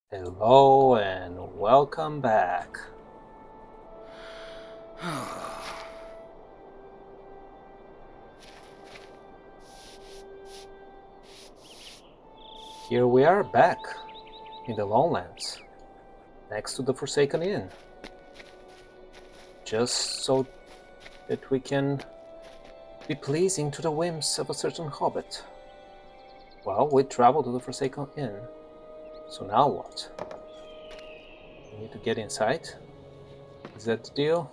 Hello and welcome back. Here we are back in the lowlands, next to the Forsaken Inn, just so that we can be pleasing to the whims of a certain hobbit. Well, we traveled to the Forsaken Inn, so now what? We need to get inside? Is that the deal?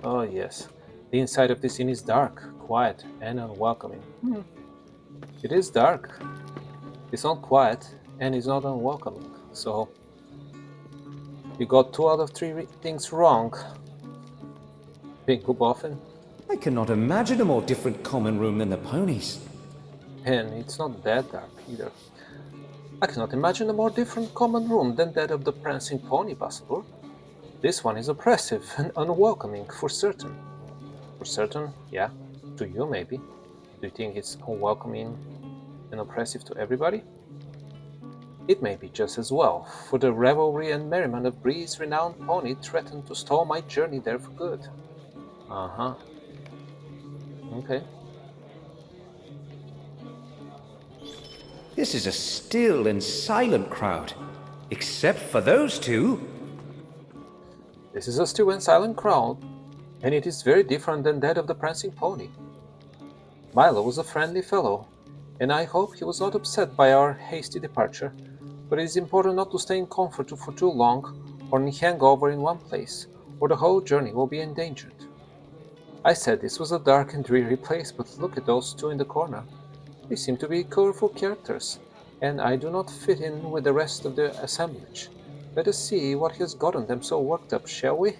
Oh yes, the inside of this inn is dark, quiet, and unwelcoming. It is dark. It's not quiet, and it's not unwelcoming, so you got 2 out of 3 things wrong. Bingo Boffin. I cannot imagine a more different common room than the ponies. And it's not that dark either. I cannot imagine a more different common room than that of the prancing pony, Bassador. This one is oppressive and unwelcoming for certain. For certain, yeah. To you, maybe. Do you think it's unwelcoming and oppressive to everybody? It may be just as well, for the revelry and merriment of Bree's renowned pony threatened to stall my journey there for good. Uh-huh. Okay. This is a still and silent crowd, except for those two. This is a still and silent crowd, and it is very different than that of the prancing pony. Milo was a friendly fellow, and I hope he was not upset by our hasty departure, but it is important not to stay in comfort for too long or hang over in one place, or the whole journey will be endangered. I said this was a dark and dreary place, but look at those two in the corner. They seem to be colorful characters, and I do not fit in with the rest of the assemblage. Let us see what has gotten them so worked up, shall we?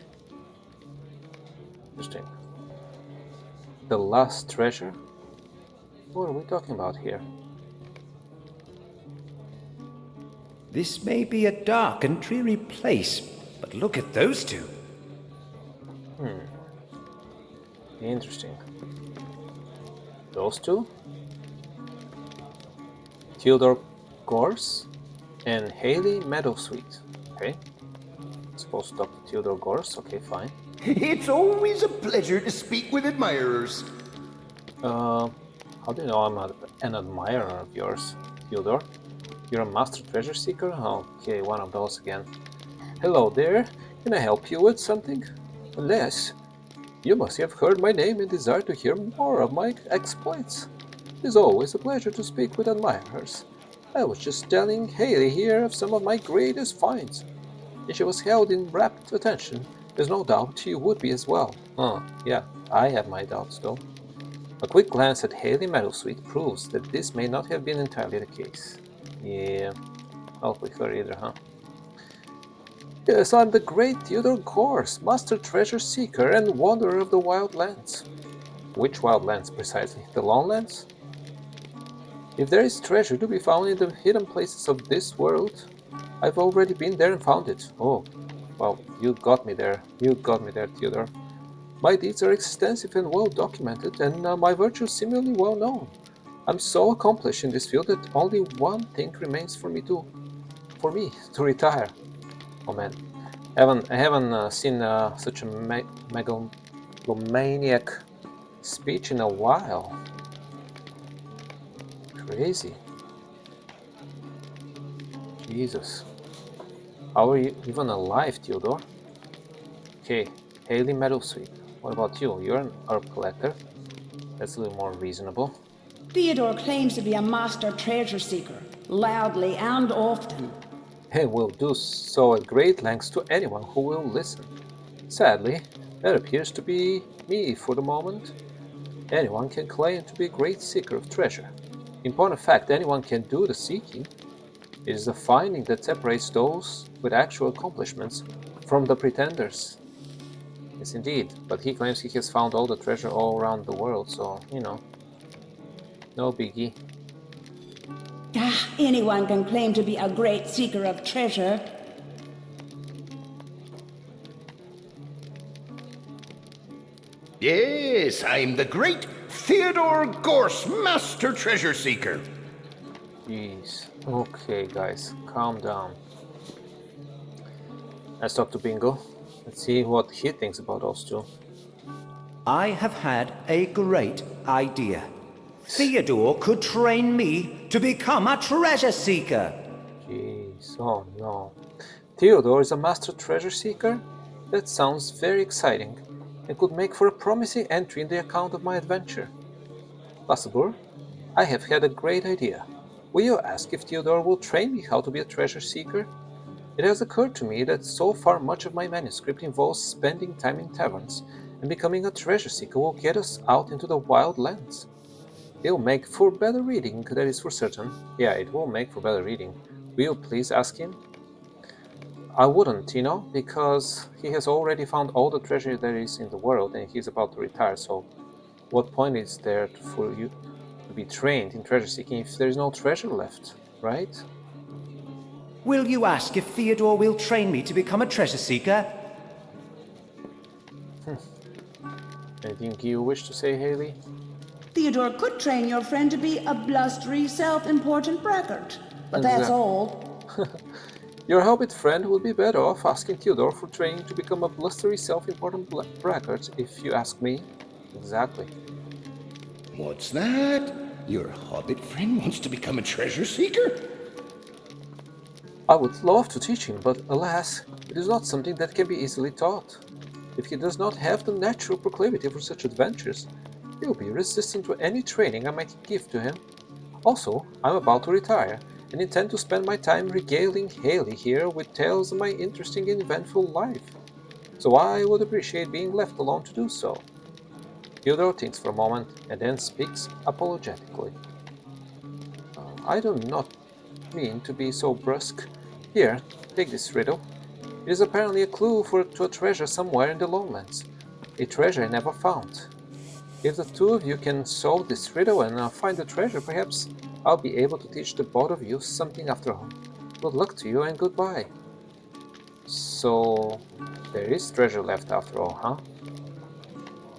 Interesting. The lost treasure? What are we talking about here? This may be a dark and dreary place, but look at those two. Interesting. Those two? Theodore Gors and Haley Meadowsweet. Okay. Supposed to talk to Theodore Gors. Okay, fine. It's always a pleasure to speak with admirers. How do you know I'm an admirer of yours, Theodore? You're a master treasure seeker? Okay, one of those again. Hello there. Can I help you with something? Unless you must have heard my name and desire to hear more of my exploits. It is always a pleasure to speak with admirers. I was just telling Haley here of some of my greatest finds, and she was held in rapt attention. There's no doubt you would be as well. Yeah, I have my doubts though. A quick glance at Haley Meadowsweet proves that this may not have been entirely the case. Yeah, not with her either, huh? Yes, I'm the great Theodore Gors, master treasure seeker and wanderer of the wild lands. Which wild lands precisely? The lowlands? If there is treasure to be found in the hidden places of this world, I've already been there and found it. Oh, well, you got me there. You got me there, Theodore. My deeds are extensive and well documented, and my virtues similarly well known. I'm so accomplished in this field that only one thing remains for me to retire. Oh man, I haven't seen such a megalomaniac speech in a while. Crazy. Jesus. How are you even alive, Theodore? Okay, Haley Meadowsweet. What about you? You're an herb collector. That's a little more reasonable. Theodore claims to be a master treasure seeker, loudly and often. And will do so at great lengths to anyone who will listen. Sadly, that appears to be me for the moment. Anyone can claim to be a great seeker of treasure. In point of fact, anyone can do the seeking. It is the finding that separates those with actual accomplishments from the pretenders. Yes, indeed, but he claims he has found all the treasure all around the world, so, no biggie. Anyone can claim to be a great seeker of treasure. Yes, I'm the great Theodore Gors, master treasure seeker. Jeez. Okay, guys, calm down. Let's talk to Bingo. Let's see what he thinks about those two. I have had a great idea. Theodore could train me to become a treasure seeker. Jeez, oh no. Theodore is a master treasure seeker? That sounds very exciting and could make for a promising entry in the account of my adventure. Possible, I have had a great idea. Will you ask if Theodore will train me how to be a treasure seeker? It has occurred to me that so far much of my manuscript involves spending time in taverns, and becoming a treasure seeker will get us out into the wild lands. It'll make for better reading, that is for certain. Yeah, it will make for better reading. Will you please ask him? I wouldn't, because he has already found all the treasure there is in the world and he's about to retire, so what point is there for you to be trained in treasure seeking if there is no treasure left, right? Will you ask if Theodore will train me to become a treasure seeker? Anything you wish to say, Haley? Theodore could train your friend to be a blustery, self-important braggart. But that's all. Your hobbit friend would be better off asking Theodore for training to become a blustery, self-important braggart, if you ask me. Exactly. What's that? Your hobbit friend wants to become a treasure seeker? I would love to teach him, but alas, it is not something that can be easily taught. If he does not have the natural proclivity for such adventures, he will be resistant to any training I might give to him. Also, I'm about to retire, and intend to spend my time regaling Haley here with tales of my interesting and eventful life, so I would appreciate being left alone to do so. Theodore thinks for a moment, and then speaks apologetically. I do not mean to be so brusque. Here, take this riddle. It is apparently a clue to a treasure somewhere in the lowlands, a treasure I never found. If the two of you can solve this riddle and find the treasure, perhaps I'll be able to teach the both of you something after all. Good luck to you and goodbye. So, there is treasure left after all, huh?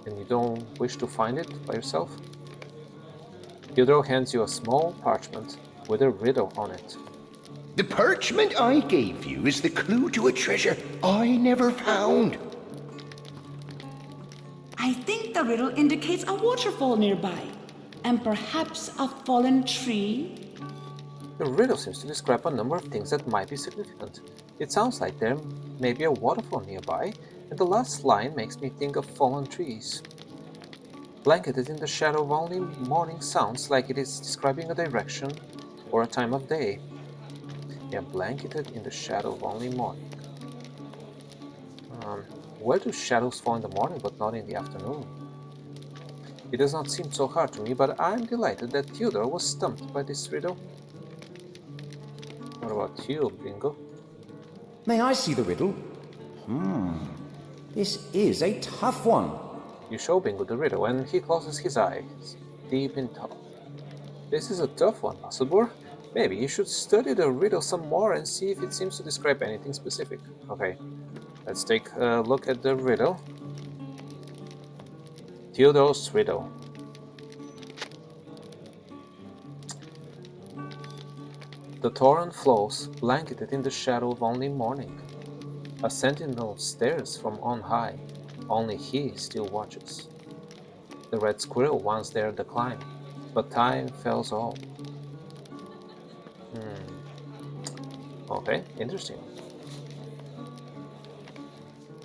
And you don't wish to find it by yourself? Theodore hands you a small parchment with a riddle on it. The parchment I gave you is the clue to a treasure I never found. I think the riddle indicates a waterfall nearby, and perhaps a fallen tree. The riddle seems to describe a number of things that might be significant. It sounds like there may be a waterfall nearby, and the last line makes me think of fallen trees. Blanketed in the shadow of only morning sounds like it is describing a direction or a time of day. Yeah, blanketed in the shadow of only morning. Where do shadows fall in the morning but not in the afternoon? It does not seem so hard to me, but I'm delighted that Theodore was stumped by this riddle. What about you, Bingo? May I see the riddle? This is a tough one. You show Bingo the riddle, and he closes his eyes, deep in thought. This is a tough one, Musselburgh. Maybe you should study the riddle some more and see if it seems to describe anything specific. Okay, let's take a look at the riddle. Theodore's riddle. The torrent flows, blanketed in the shadow of only morning. A sentinel stares from on high, only he still watches. The red squirrel once dared the climb, but time fells all. Okay, interesting.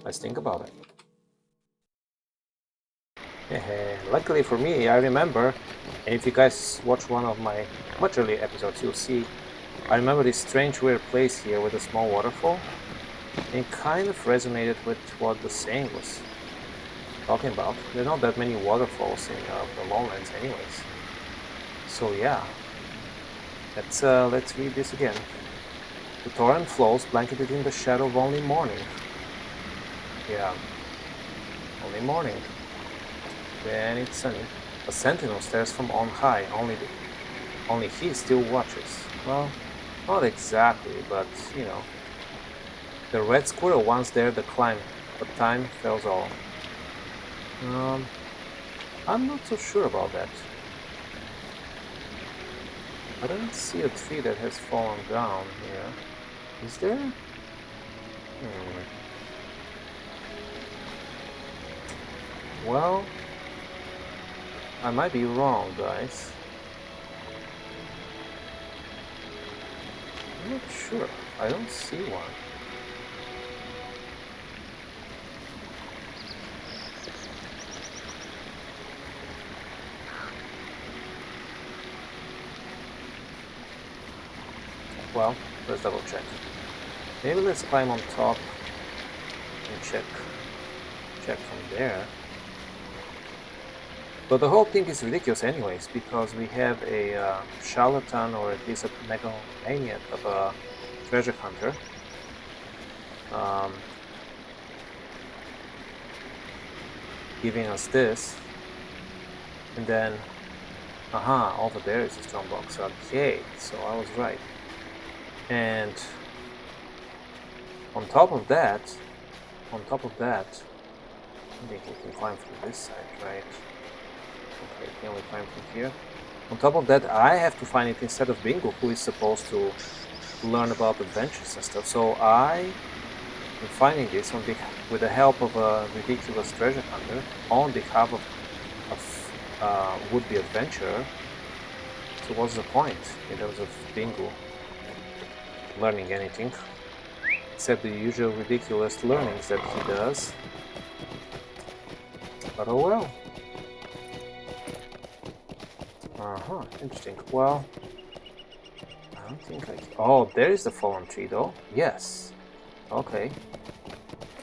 Let's think about it. Luckily for me, I remember, and if you guys watch one of my much earlier episodes, you'll see I remember this strange weird place here with a small waterfall, and it kind of resonated with what the saying was talking about. There are not that many waterfalls in the lowlands anyways. So yeah, let's read this again. The torrent flows, blanketed in the shadow of only morning. Yeah, only morning. Then it's sunny. A sentinel stares from on high, only he still watches. Well, not exactly, but you know. The red squirrel once dared the climb, but time fells all. I'm not so sure about that. I don't see a tree that has fallen down here. Is there? Well, I might be wrong, guys. I'm not sure. I don't see one. Well, let's double check. Maybe let's climb on top and check from there. But the whole thing is ridiculous anyways, because we have a charlatan, or at least a megalomaniac of a treasure hunter. Giving us this. And then, over there is a strong box. Okay, so I was right. And on top of that, I think we can climb from this side, right? Okay, can we climb from here? On top of that, I have to find it instead of Bingo, who is supposed to learn about adventures and stuff. So I am finding this with the help of a ridiculous treasure hunter on behalf of would-be adventurer. So what's the point in terms of Bingo learning anything? Except the usual ridiculous learnings that he does. But oh well. Interesting. Well, I don't think I... Oh, there is the fallen tree though. Yes. Okay.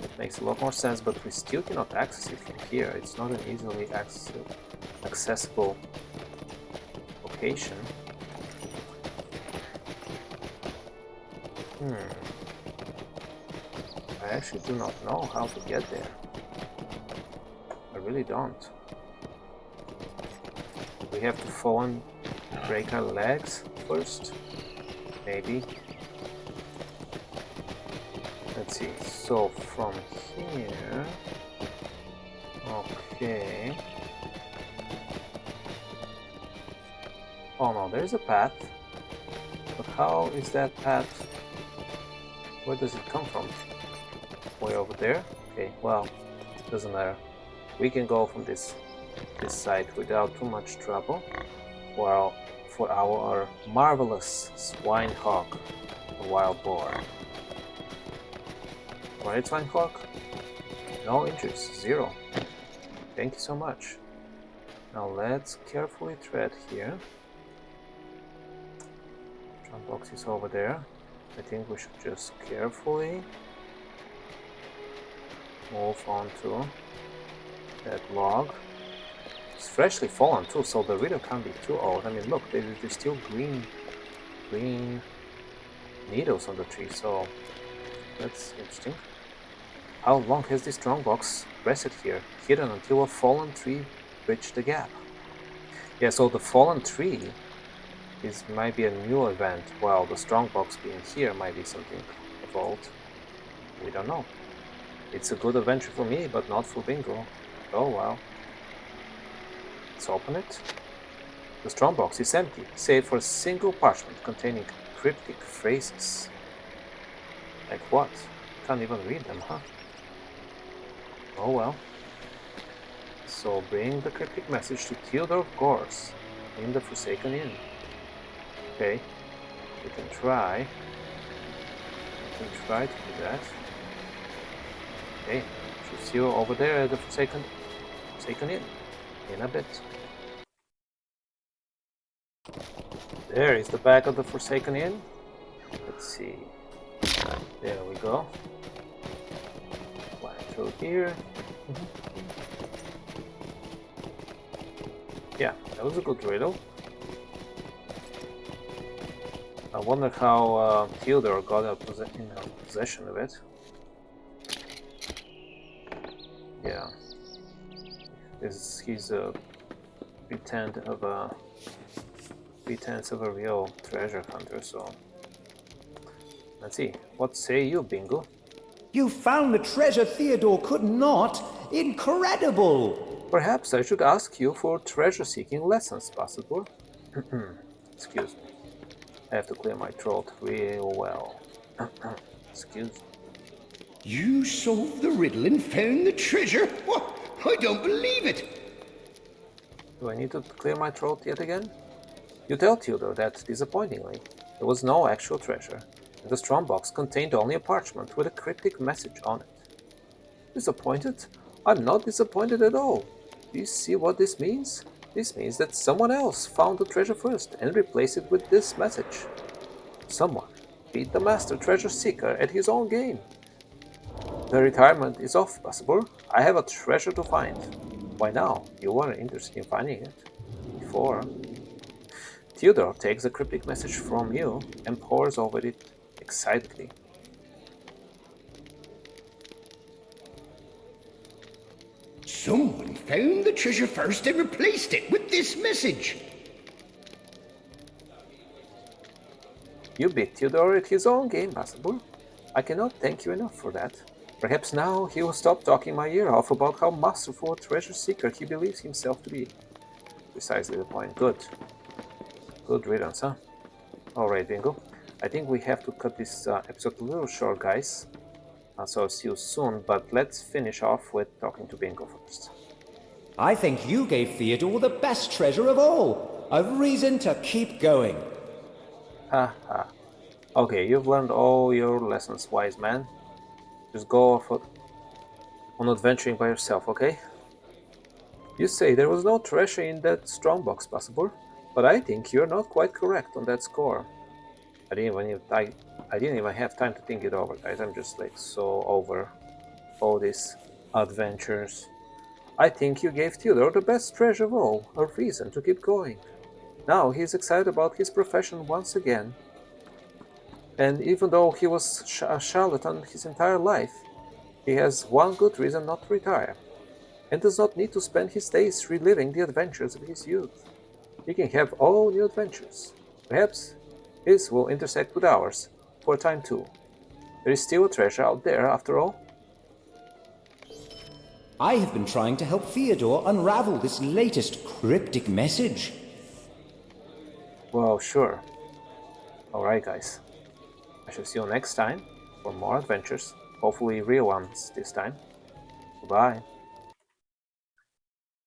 That makes a lot more sense, but we still cannot access it from here. It's not an easily accessible location. I actually do not know how to get there. I really don't. We have to fall and break our legs first? Maybe. Let's see. So from here... Okay. Oh no, there's a path. But how is that path? Where does it come from? Way over there? Okay, well, doesn't matter. We can go from this side without too much trouble. Well, for our marvelous swinehawk, the wild boar. Right, swinehawk? No injuries, 0. Thank you so much. Now let's carefully tread here. Jump box is over there. I think we should just carefully move on to that log. It's freshly fallen too, so the riddle can't be too old. I mean, look, there's still green needles on the tree, so that's interesting. How long has this strongbox rested here, hidden until a fallen tree bridged the gap? Yeah, so the fallen tree might be a new event, while the strongbox being here might be something evolved. We don't know. It's a good adventure for me, but not for Bingo. Oh well. Let's open it. The strongbox is empty, save for a single parchment containing cryptic phrases. Like what? Can't even read them, huh? Oh well. So bring the cryptic message to Theodore Gors in the Forsaken Inn. Okay, we can try. We can try to do that. Okay, should see you over there at the Forsaken Inn in a bit. There is the back of the Forsaken Inn. Let's see. There we go. Fly through here. Yeah, that was a good riddle. I wonder how Theodore got in possession of it. Yeah, he's a pretense of a real treasure hunter. So let's see. What say you, Bingo? You found the treasure Theodore could not? Incredible! Perhaps I should ask you for treasure-seeking lessons, possible? Excuse me. I have to clear my throat real well. Excuse me. You solved the riddle and found the treasure? What? I don't believe it. Do I need to clear my throat yet again? You tell Theodore that, disappointingly, there was no actual treasure, and the strongbox contained only a parchment with a cryptic message on it. Disappointed? I'm not disappointed at all. Do you see what this means? This means that someone else found the treasure first and replaced it with this message. Someone beat the master treasure seeker at his own game. The retirement is off, possible. I have a treasure to find. Why now? You weren't interested in finding it before. Theodore takes the cryptic message from you and pores over it excitedly. Someone found the treasure first and replaced it with this message. You beat Theodore at his own game, possible. I cannot thank you enough for that. Perhaps now he will stop talking my ear off about how masterful a treasure seeker he believes himself to be. Precisely the point. Good. Good riddance, huh? Alright, Bingo. I think we have to cut this episode a little short, guys. So I'll see you soon, but let's finish off with talking to Bingo first. I think you gave Theodore the best treasure of all. A reason to keep going. Ha ha. Okay, you've learned all your lessons, wise man. Just go off on adventuring by yourself, okay? You say there was no treasure in that strongbox, possible, but I think you're not quite correct on that score. I didn't even have time to think it over, guys. I'm just like so over all these adventures. I think you gave Theodore the best treasure of all, a reason to keep going. Now he's excited about his profession once again. And even though he was a charlatan his entire life, he has one good reason not to retire, and does not need to spend his days reliving the adventures of his youth. He can have all new adventures. Perhaps his will intersect with ours, for a time too. There is still a treasure out there, after all. I have been trying to help Theodore unravel this latest cryptic message. Well, sure. Alright, guys. I shall see you next time for more adventures, hopefully real ones this time. Goodbye.